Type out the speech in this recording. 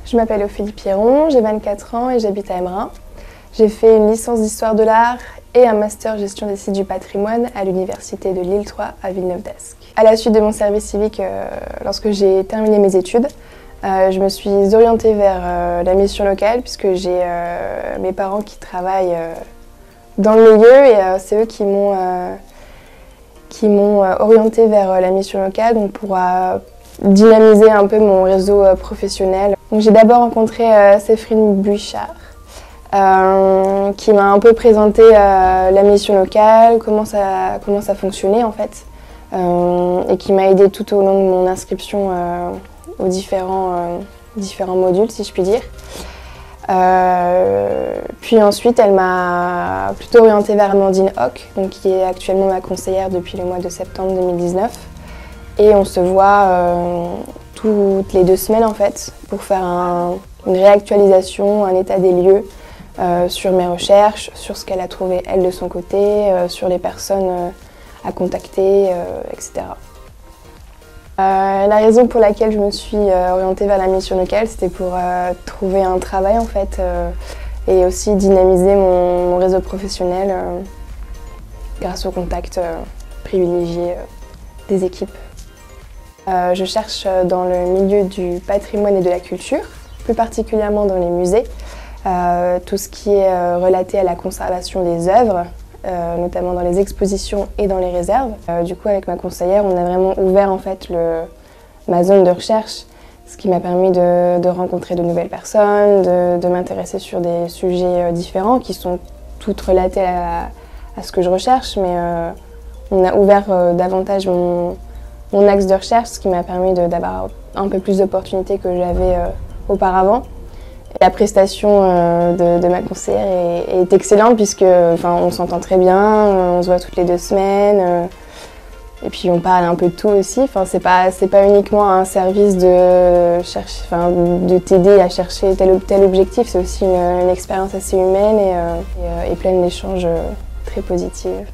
Je m'appelle Ophélie Pierron, j'ai 24 ans et j'habite à Embrun. J'ai fait une licence d'histoire de l'art et un master gestion des sites du patrimoine à l'université de Lille 3 à Villeneuve-d'Ascq. À la suite de mon service civique, lorsque j'ai terminé mes études, je me suis orientée vers la mission locale puisque j'ai mes parents qui travaillent dans le milieu et c'est eux qui m'ont orientée vers la mission locale donc pour dynamiser un peu mon réseau professionnel. J'ai d'abord rencontré Séphirine Buichard qui m'a un peu présenté la mission locale, comment ça fonctionnait en fait et qui m'a aidée tout au long de mon inscription aux différents modules si je puis dire. Puis ensuite elle m'a plutôt orientée vers Amandine Hoc, donc, qui est actuellement ma conseillère depuis le mois de septembre 2019. Et on se voit toutes les 2 semaines en fait pour faire une réactualisation, un état des lieux sur mes recherches, sur ce qu'elle a trouvé elle de son côté, sur les personnes à contacter, etc. La raison pour laquelle je me suis orientée vers la mission locale, c'était pour trouver un travail en fait et aussi dynamiser mon réseau professionnel grâce au contact privilégié des équipes. Je cherche dans le milieu du patrimoine et de la culture, plus particulièrement dans les musées, tout ce qui est relaté à la conservation des œuvres, notamment dans les expositions et dans les réserves. Du coup, avec ma conseillère, on a vraiment ouvert en fait ma zone de recherche, ce qui m'a permis de rencontrer de nouvelles personnes, de m'intéresser sur des sujets différents qui sont toutes relatés à ce que je recherche, mais on a ouvert davantage mon axe de recherche, ce qui m'a permis d'avoir un peu plus d'opportunités que j'avais auparavant. La prestation de ma conseillère est excellente puisque on s'entend très bien, on se voit toutes les 2 semaines et puis on parle un peu de tout aussi. C'est pas uniquement un service de t'aider à chercher tel ou tel objectif, c'est aussi une expérience assez humaine et pleine d'échanges très positifs.